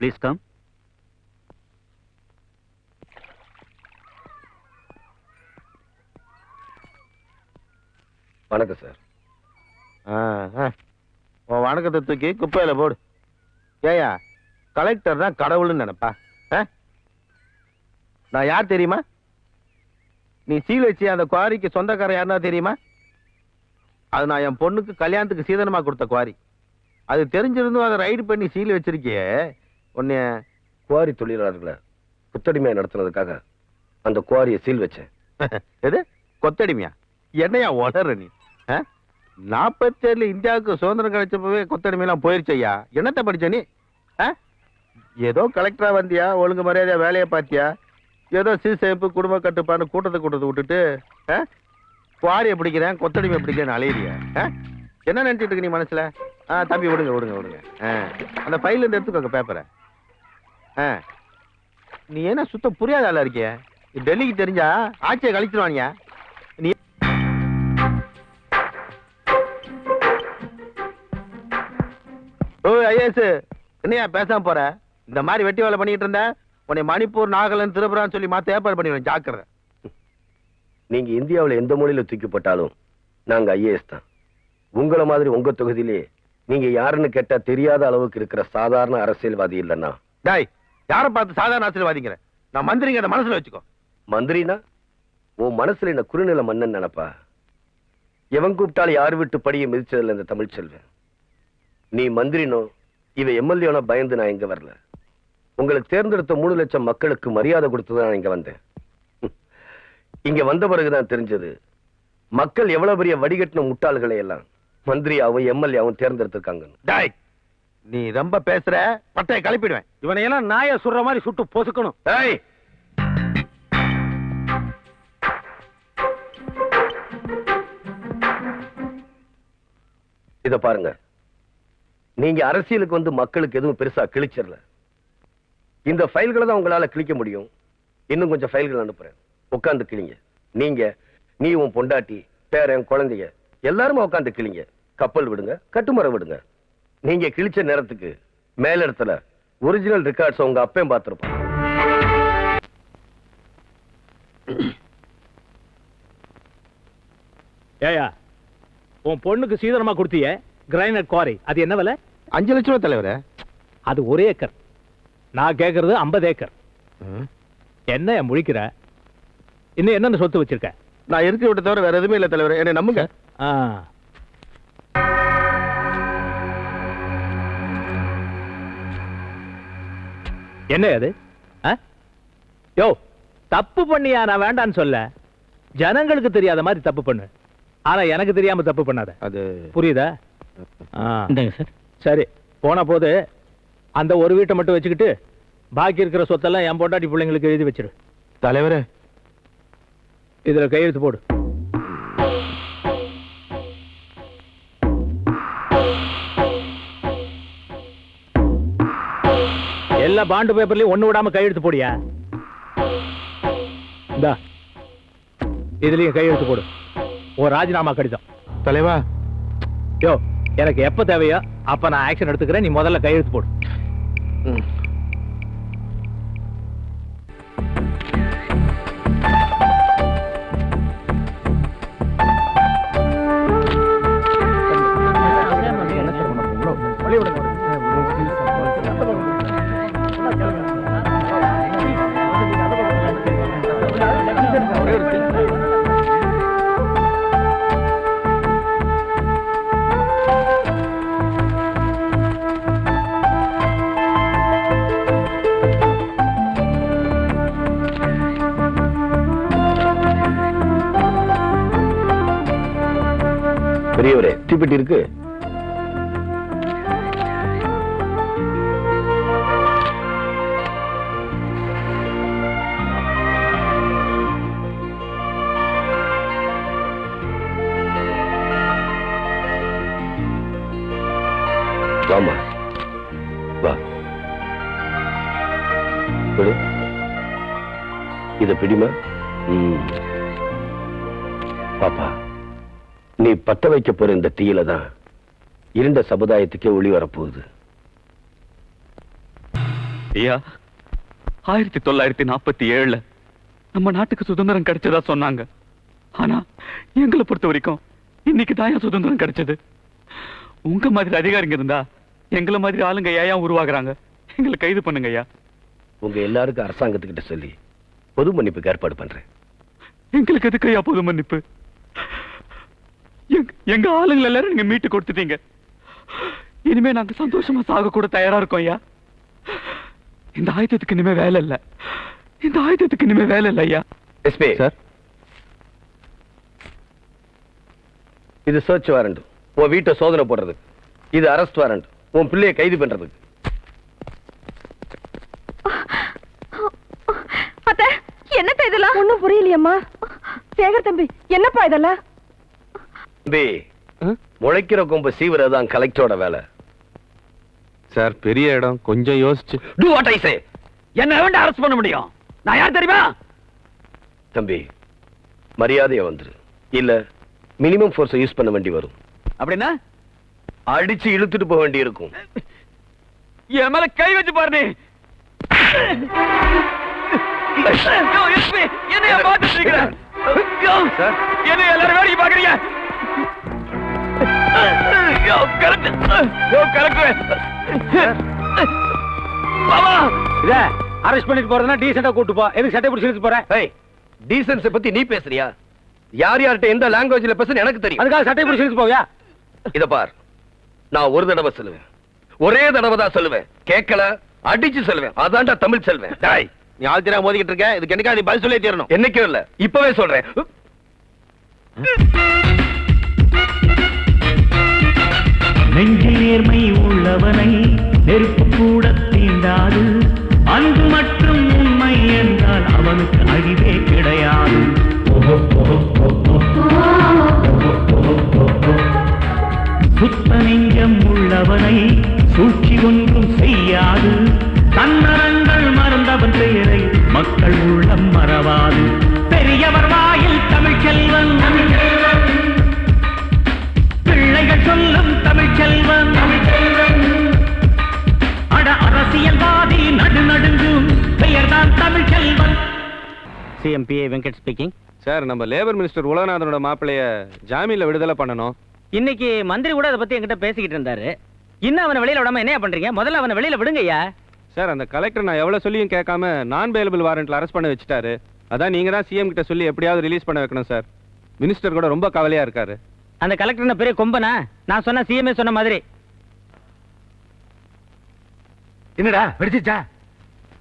Please come. வணக்கம் sir. உன் வணக்கத்தை தூக்கி குப்பையில போடு. ஏயா கலெக்டர் தான் கடவுள்னு நினைப்பா? நான் யார் தெரியுமா? நீ சீல் வச்சு அந்த குவாரிக்கு சொந்தக்காரன் யாருன்னா தெரியுமா? அது நான் என் பொண்ணுக்கு கல்யாணத்துக்கு சீதனமா கொடுத்த குவாரி. அது தெரிஞ்சிருந்தும் அதை ரைடு பண்ணி சீல் வச்சிருக்கியே. உன்னை குவாரி தொழிலாளர்களை குத்தடிமையா நடத்துனதுக்காக அந்த குவாரியை சீல் வச்சேன். எது கொத்தடிமையா? என்னையா வளர நீ? 47 இந்தியாவுக்கு சுதந்திரம் கிடைச்சப்பவே கொத்தடிமையெல்லாம் போயிருச்சு ஐயா. என்னத்த படிச்ச நீ? ஏதோ கலெக்டரா வந்தியா, ஒழுங்கு மரியாதையா வேலையை பார்த்தியா, ஏதோ சீசேப்பு குடும்ப கட்டுப்பாடு கூட்டத்தை விட்டுட்டு குவாரியை பிடிக்கிறேன் கொத்தடிமை பிடிக்கிறேன்னு அலையிறியா? என்ன நினைச்சிட்டு இருக்கு நீ மனசுல? தம்பி விடுங்க விடுங்க விடுங்க. அந்த ஃபைல் இருந்து எடுத்துக்கோங்க பேப்பரை. நீ என்ன சுத்தம் புரியாத ஆளா இருக்கிய? டெல்லிக்கு தெரிஞ்சா ஆட்சியை கழிச்சிருவாங்க. நீ ஐஏஎஸ் என்னையா பேசாம போற? இந்த மாதிரி வெட்டி வேலை பண்ணிட்டு இருந்த உன்னை மணிப்பூர், நாகாலாந்து, திரிபுரான்னு சொல்லி மாத்த ஏற்பாடு பண்ணிடுவேன். ஜாக்கிரதை. நீங்க இந்தியாவில் எந்த மொழியில தூக்கி போட்டாலும் நாங்க ஐஏஎஸ் தான். உங்களை மாதிரி உங்க தொகுதியிலே நீங்க யாருன்னு கேட்டா தெரியாத அளவுக்கு இருக்கிற சாதாரண அரசியல்வாதி இல்லைன்னா. டாய், யாரை பார்த்து சாதாரண அரசியல்வாதிங்கிற? நான் மந்திரிங்க மனசுல வச்சுக்கோ. மந்திரினா உன் மனசுல என்ன குறுநில மன்னன் நினைப்பா? எவன் கூப்பிட்டாலும் யார் விட்டு படியை மிதிச்சதில்ல இந்த தமிழ் செல்வன். நீ மந்திரினோ இவ எம்எல்ஏனோ பயந்து நான் இங்க வரல. உங்களை தேர்ந்தெடுத்த 3 லட்சம் மக்களுக்கு மரியாதை கொடுத்துதான் நான் இங்க வந்தேன். இங்க வந்த பிறகுதான் தெரிஞ்சது மக்கள் எவ்வளவு பெரிய வடிகட்டின முட்டாள்களை எல்லாம் மந்திரியாவும் எம்எல்ஏவும் தேர்ந்தெடுத்திருக்காங்க. டாய், நீ ரொம்ப பேசுற, பட்டையை கிளப்பிடுவேன். இவனையெல்லாம் நாயை சுடுற மாதிரி சுட்டு பொசுக்கணும். டாய், இத பாருங்க, நீங்க அரசியலுக்கு வந்து மக்களுக்கு எதுவும் பெருசா கிழிச்சிடல. இந்த ஃபைல்களை தான் உங்களால கிழிக்க முடியும். இன்னும் கொஞ்சம் ஃபைல்கள் அனுப்புறேன், உட்காந்து கிளிங்க. நீங்க, நீ, உன் பொண்டாட்டி, பேரன், குழந்தைங்க எல்லாருமே உட்காந்து கிளிங்க. கப்பல் விடுங்க, கட்டுமரம் விடுங்க. நீங்க கிழிச்ச நேரத்துக்கு மேலிடத்துல ஒரிஜினல் ரெக்கார்ட்ஸ் உங்க அப்பையும் பார்த்திருப்பான். ஏயா, உன் பொண்ணுக்கு சீதனமா கொடுத்திய கிரைனைட் குவாரி, அது என்ன விலை? 5 லட்சம் ரூபாய் தலைவரே. அது 1 ஏக்கர். நான் கேட்கறது 50 ஏக்கர். என்ன முழிக்கிற? இன்னும் என்னென்ன சொத்து வச்சிருக்க? நான் இருக்க விட்ட தவிர வேற எதுவுமே இல்ல தலைவரே, என்ன நம்புங்க. என்ன அது? யோ, தப்பு பண்ணியா நான் வேண்டான்னு சொல்ல. ஜனங்களுக்கு தெரியாத மாதிரி தப்பு பண்ணு, ஆனா எனக்கு தெரியாம தப்பு பண்ணாத. அது புரியுதா? சார். சரி, போன போது அந்த ஒரு வீட்டை மட்டும் வச்சுக்கிட்டு பாக்கி இருக்கிற சொத்தெல்லாம் என் பொண்டாட்டி பிள்ளைங்களுக்கு எழுதி வச்சிரு. தலைவரே, இதுல கையெழுத்து போடு. எல்லா பாண்டு பேப்பர்லயும் ஒண்ணு விடாம கையெழுத்து போடியா. இந்தா, இதுலயும் கையெழுத்து போடு. ஒரு ராஜினாமா கடிதம். தலைவா, யோ, எனக்கு எப்ப தேவையோ அப்ப நான் ஆக்ஷன் எடுத்துக்கிறேன். நீ முதல்ல கையெழுத்து போடு. பெரியவரே, தீப்பெட்டி இருக்கு. வாமா, வா. இத பிடிமா. பாப்பா, நீ பத்த வைக்க போற இந்த தீயில தான் இருண்ட சமுதாயத்துக்கே ஒளி வரப்போகுது. ஐயா 1947 நம்ம நாட்டுக்கு சுதந்திரம் கிடைச்சதா சொன்னாங்க. ஆனா எங்களை பொறுத்த வரைக்கும் இன்னைக்கு தான் சுதந்திரம் கிடைச்சது. உங்க மாதிரி அதிகாரிங்க இருந்தா எங்களை மாதிரி ஆளுங்க ஏன் உருவாகுறாங்க? எங்களை கைது பண்ணுங்க ஐயா. உங்க எல்லாருக்கும் அரசாங்கத்துக்கிட்ட சொல்லி பொது மன்னிப்புக்கு ஏற்பாடு பண்றேன். எங்களுக்கு எதுக்கு ஐயா பொது மன்னிப்பு? எங்க ஆளுங்களை எல்லாரும் நீங்க மீட்டு கொடுத்துட்டீங்க. இனிமே நாங்க சந்தோஷமா சாக கூட தயாரா இருக்கோம் ஐயா. இந்த ஆயுதத்துக்கு இனிமே வேலை இல்ல. இந்த ஆயுதத்துக்கு இனிமே வேலை இல்ல ஐயா. எஸ்பி சார், இது சர்ச் வாரண்ட், உன் வீட்டை சோதனை போடுறதுக்கு. இது அரெஸ்ட் வாரண்ட், உன் பிள்ளையை கைது பண்றதுக்கு. அத்தை, என்னத்த இதெல்லாம்? ஒண்ணும் புரியலையம்மா. சேகர் தம்பி, என்னப்பா இதெல்லாம்? பே, முளைக்கிற கொம்பு சீவுறதுதான் கலெக்டரோட வேலை. சார், பெரிய இடம், கொஞ்சம் யோசிச்சு. Do what I say. என்ன வேண்டாம் அரெஸ்ட் பண்ண முடியும்? நான் யார் தெரியுமா? தம்பி, மரியாதையா வந்துரு. இல்ல மினிமம் ஃபோர்ஸ் யூஸ் பண்ண வேண்டி வரும். அப்படின்னா அடிச்சு இழுத்துட்டு போக வேண்டி இருக்கும். என் மேல கை வச்சு பாரு நீ. என்னைய பார்த்துட்டு இருக்கிற? என்ன எல்லாரும் வேடிக்கை பாக்குறீங்க? அரெஸ்ட் பண்ணிட்டு போறதுன்னா டீசெண்டா கூட்டு போ. எதுக்கு சட்டை பிடிச்சி இழுத்து போற? டீசன்ஸ் பத்தி நீ பேசுறியா? யார் யார்கிட்ட எந்த லாங்குவேஜ்ல பேசுன்னு எனக்கு தெரியும். அதுக்காக சட்டை பிடிச்சி இழுத்து போவியா? இத பார், நான் ஒரு தடவை சொல்லுவேன், ஒரே தடவை தான் சொல்லுவேன். கேட்கல அடிச்சு சொல்லுவேன். அதான்டா தமிழ் செல்வேன். டாய், நீ ஆள்திரா மோதிக்கிட்டு இருக்க. இதுக்கு என்னைக்கா நீ பதில் சொல்லி தீரணும். என்னைக்கும் இல்ல, இப்பவே சொல்றேன். நெஞ்சில் நேர்மை உள்ளவனை நெருப்பு கூட தீண்டாது. அன்பு மற்றும் உண்மை என்றால் அவனுக்கு அழிவே கிடையாது. சுத்த நெஞ்சம் உள்ளவனை சூழ்ச்சி ஒன்றும் செய்யாது. தன்னரங்கள் மறந்தவன் பெயரை மக்கள் உள்ளம் மறவாது. பெரியவர் வாயில் தமிழ் செல்வன், பிள்ளைகள் சொல்லும் தமிழ் செல்வன். அட அரசியல்வாதி நடுநடுங்கும் பெயர்தான் தமிழ் செல்வன். சிஎம்பிஏ வெங்கட் ஸ்பீக்கிங். சார், நம்ம லேபர் மினிஸ்டர் உலகநாதனோட மாப்பிளைய ஜாமீன்ல விடுதலை பண்ணணும். இன்னைக்கு மந்திரி கூட அதை பத்தி என்கிட்ட பேசிக்கிட்டு இருந்தாரு. இன்னும் அவனை வெளியில விடாம என்ன பண்றீங்க? முதல்ல அவனை வெளியில விடுங்கய்யா. சார், அந்த கலெக்டர் நான் எவ்வளவு சொல்லியும் கேட்காம நான் பெயிலபிள் வாரண்ட்ல அரெஸ்ட் பண்ண வச்சுட்டாரு. அதான் நீங்க தான் சிஎம் கிட்ட சொல்லி எப்படியாவது ரிலீஸ் பண்ண வைக்கணும் சார். மினிஸ்டர் கூட ரொம்ப கவலையா இருக்காரு. அந்த கலெக்டர் பெரிய கொம்பனா? நான் சொன்ன சிஎம்ஏ சொன்ன மாதிரி. என்னடா வெடிச்சிச்சா?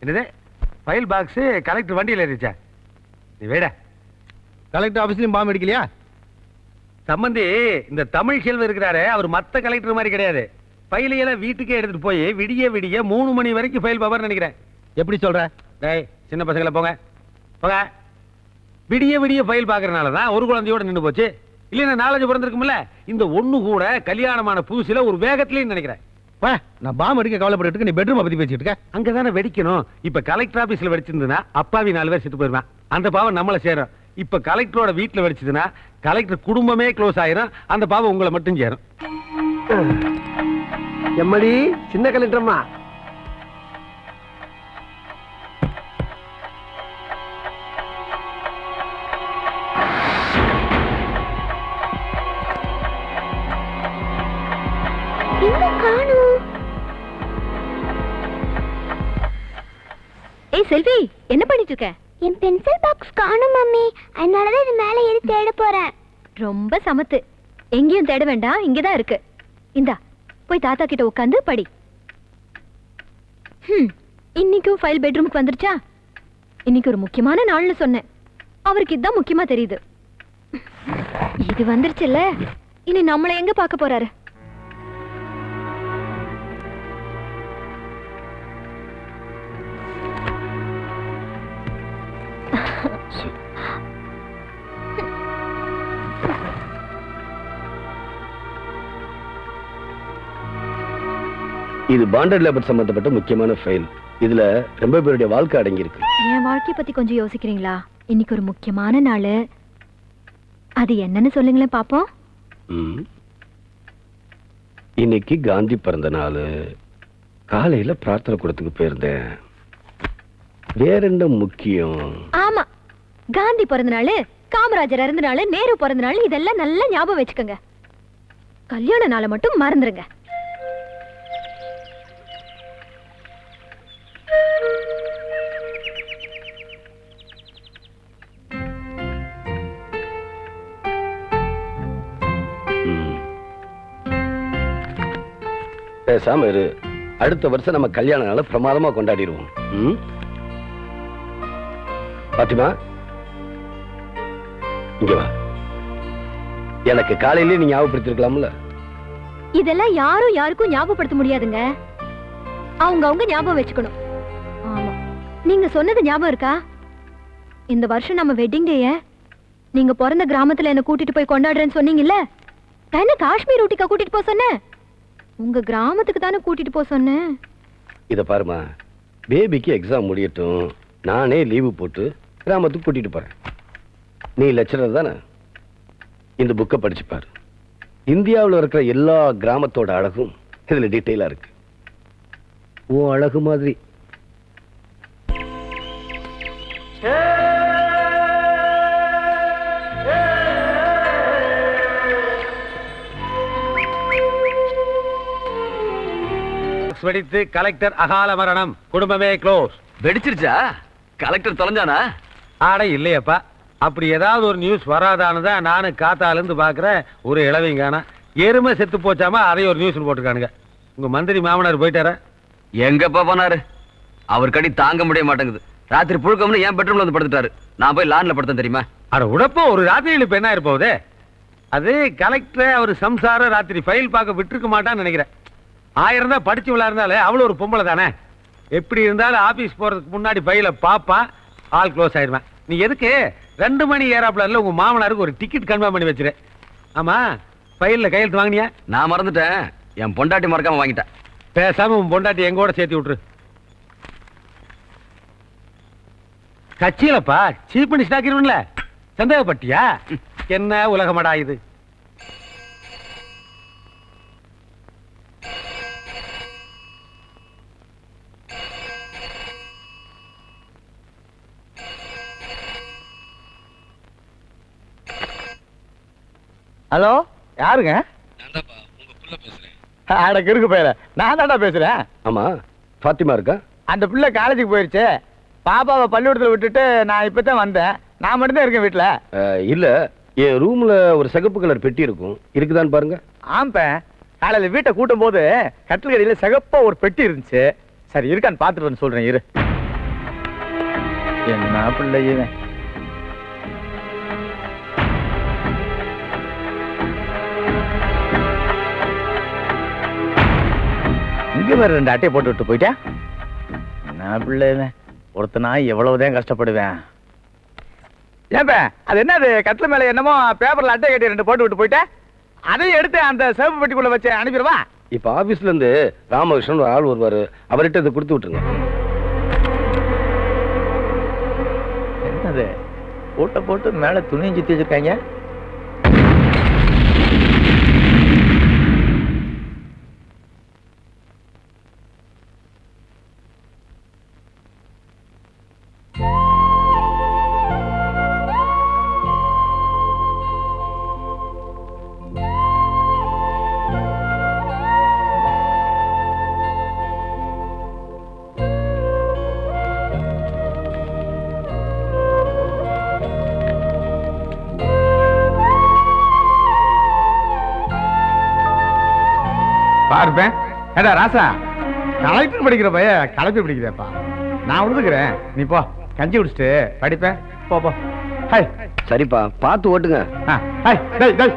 என்னது ஃபைல் பாக்ஸ் கலெக்டர் வண்டியில் ஏறிச்சா? நீ வேட கலெக்டர் ஆபீஸ்லயும் பாம்பு அடிக்கலையா? சம்பந்தி, இந்த தமிழ் செல்வம் இருக்கிறாரு, அவர் மத்த கலெக்டர் மாதிரி கிடையாது. ஃபைலையெல்லாம் வீட்டுக்கே எடுத்துட்டு போய் விடிய விடிய 3 மணி வரைக்கும் ஃபைல் பாப்பார் நினைக்கிறேன். எப்படி சொல்ற? டேய், சின்ன பசங்களை போங்க போங்க. விடிய விடிய ஃபைல் பாக்குறதுனால தான் ஒரு குழந்தையோட நின்று போச்சு. இல்லைன்னா நாலஞ்சு பிறந்திருக்கும்ல. இந்த ஒண்ணு கூட கல்யாணமான புதுசுல ஒரு வேகத்திலேயே நினைக்கிறேன். நான் பாம்பு அடிக்க கவலைப்பட்டு நீ பெட்ரூம் பத்தி பேசிட்டு இருக்க. அங்கதானே வெடிக்கணும். இப்ப கலெக்டர் ஆபீஸ்ல வெடிச்சிருந்தா அப்பாவி 4 பேர் செத்து போயிருவான். அந்த பாவம் நம்மள சேரும். இப்ப கலெக்டரோட வீட்டுல வெடிச்சதுன்னா கலெக்டர் குடும்பமே க்ளோஸ் ஆயிரும். அந்த பாவம் உங்களை மட்டும் சேரும். எம்மடி சின்ன கலெக்டர்மா. ஏய் செல்வி, என்ன பண்ணிட்டு இருக்க? என் பென்சில் பாக்ஸ் காணோம் மம்மி. அதனாலதான் இது மேலே ஏறி தேட போறேன். ரொம்ப சமத்து. எங்கேயும் தேட வேண்டாம், இங்கதான் இருக்கு. இந்தா, போய் தாத்தா கிட்ட உட்காந்து படி. இன்னைக்கும் ஃபைல் பெட்ரூமுக்கு வந்துருச்சா? இன்னைக்கு ஒரு முக்கியமான நாள்னு சொன்னேன். அவருக்கு இதுதான் முக்கியமா தெரியுது. இது வந்துருச்சுல்ல, இனி நம்மளை எங்க பார்க்க போறாரு? இது பாண்டட் லேபர் சம்பந்தப்பட்ட முக்கியமான ஃபைல். இதுல ரொம்ப பேருடைய வாழ்க்கை அடங்கி இருக்கு. என் வாழ்க்கைய பத்தி கொஞ்சம் யோசிக்கிறீங்களா? இன்னைக்கு ஒரு முக்கியமான நாள். அது என்னன்னு சொல்லுங்களேன் பாப்போம். இன்னைக்கு காந்தி பிறந்த நாள். காலையில பிரார்த்தனை கூடத்துக்கு போயிருந்தேன். வேற என்ன முக்கியம்? ஆமா, காந்தி பிறந்த நாள், காமராஜர் இறந்த நாள், நேரு பிறந்த நாள், இதெல்லாம் நல்லா ஞாபகம் வச்சுக்கோங்க. கல்யாண நாளை மட்டும் மறந்துருங்க. பேசாம இரு. அடுத்த வருஷம் நம்ம கல்யாண நாள பிரமாதமா கொண்டாடிடுவோம். பாத்திமா, இங்க வா. எனக்கு காலையிலேயே நீ ஞாபகப்படுத்திருக்கலாம்ல. இதெல்லாம் யாரும் யாருக்கும் ஞாபகப்படுத்த முடியாதுங்க. அவங்க ஞாபகம் வச்சுக்கணும். ஆமா, நீங்க சொன்னது ஞாபகம் இருக்கா? இந்த வருஷம் நம்ம வெட்டிங் டேய நீங்க பிறந்த கிராமத்துல என்ன கூட்டிட்டு போய் கொண்டாடுறேன்னு சொன்னீங்கல்ல. நான் என்ன காஷ்மீர் ஊட்டிக்கா கூட்டிட்டு போக சொன்னேன்? உங்க கிராமத்துக்கு தானே கூட்டிட்டு போக சொன்னேன். இத பாருமா, பேபிக்கு எக்ஸாம் முடியட்டும், நானே லீவு போட்டு கிராமத்துக்கு கூட்டிட்டு போறேன். நீ லெக்சரர் தானே, இந்த புக்கை படிச்சு பாரு. இந்தியாவில் இருக்கிற எல்லா கிராமத்தோட அழகும் இதுல டீட்டெயிலா இருக்கு. ஓ அழகு மாதிரி. வெடித்து கலெக்டர் அகால மரணம், குடும்பமே க்ளோஸ். வெடிச்சிருச்சா? கலெக்டர் தொலைஞ்சானா? ஆட இல்லையப்பா, அப்படி ஏதாவது ஒரு நியூஸ் வராதான்னுதான் நானும் காத்தால இருந்து பாக்குறேன். ஒரு இளவிங்கானா எருமை செத்து போச்சாமா, அதையும் ஒரு நியூஸ் போட்டுருக்கானுங்க. உங்க மந்திரி மாமனார் போயிட்டாரா? எங்கப்பா போனாரு? அவர் கடி தாங்க முடிய மாட்டேங்குது. ராத்திரி புழுக்கம்னு என் பெட்ரூம்ல வந்து படுத்துட்டாரு. நான் போய் லான்ல படுத்தேன் தெரியுமா? அட உடப்போ, ஒரு ராத்திரியில் இப்ப என்ன இருப்போதே. அது கலெக்டர் அவர் சம்சார ராத்திரி ஃபைல் பார்க்க விட்டுருக்க மாட்டான்னு நினைக்கிறேன். 1000 தான் படிச்சு விளையாடுனாலே அவ்வளோ ஒரு பொம்பளை தானே. எப்படி இருந்தாலும் ஆபீஸ் போறதுக்கு முன்னாடி ஃபைல பாப்பா, ஆல் க்ளோஸ் ஆயிடுவேன். நீ எதுக்கு 2 மணி ஏறாப்ல உங்க மாமனாருக்கு ஒரு டிக்கெட் கன்ஃபார்ம் பண்ணி வச்சிரு. ஆமா, ஃபைல்ல கையெழுத்து வாங்கினியா? நான் மறந்துட்டேன். என் பொண்டாட்டி மறக்காம வாங்கிட்டேன். பேசாம உன் பொண்டாட்டி எங்கூட சேர்த்து விட்டுரு. கட்சியிலப்பா சீப் மினிஸ்டர் ஆக்கிடுவன்ல, சந்தேகப்பட்டியா? என்ன உலகமடா இது. ஹலோ, யாருங்க? அடக்கு இருக்கு பேர, நான் தான்டா பேசுறேன். ஆமா, பாத்திமா இருக்கா? அந்த பிள்ளை காலேஜுக்கு போயிருச்சு. பாப்பாவை பள்ளிக்கூடத்துல விட்டுட்டு நான் இப்பதான் வந்தேன். நான் மட்டும் தான் இருக்கேன் வீட்டுல. இல்ல, என் ரூம்ல ஒரு சிகப்பு கலர் பெட்டி இருக்கும், இருக்குதான்னு பாருங்க. ஆம்பேன், காலையில வீட்டை கூட்டும் போது கட்டில் கடையில சிகப்பா ஒரு பெட்டி இருந்துச்சு. சரி, இருக்கான்னு பாத்துட்டு வந்து சொல்றேன் இரு. என்ன பிள்ளை இவன்? இங்க வேற 2 அட்டையை போட்டு விட்டு போயிட்டேன். என்ன பிள்ளை இவன்? ஒருத்தனா எவ்வளவுதான் கஷ்டப்படுவேன். ஏன்ப, அது என்னது கட்டில மேல என்னமோ பேப்பர்ல அட்டை கட்டி 2 போட்டு விட்டு போயிட்டேன். அதையும் எடுத்து அந்த சேப்பு பெட்டிக்குள்ள வச்சு அனுப்பிடுவா. இப்ப ஆபீஸ்ல இருந்து ராமகிருஷ்ணன் ஒரு ஆள் வருவாரு, அவர்கிட்ட இதை கொடுத்து விட்டுருங்க. என்னது கூட்ட போட்டு மேல துணியும் சுத்தி வச்சிருக்காங்க. பார்ப்பேன். ஏடா ராசா, கலெக்டர் படிக்கிற பைய கலெக்டர் படிக்கிறேப்பா. நான் விழுதுக்கிறேன், நீ போ கஞ்சி குடிச்சிட்டு படிப்பேன். போ போ. ஹாய். சரிப்பா, பார்த்து ஓட்டுங்க. ஹாய். டேய் டேய்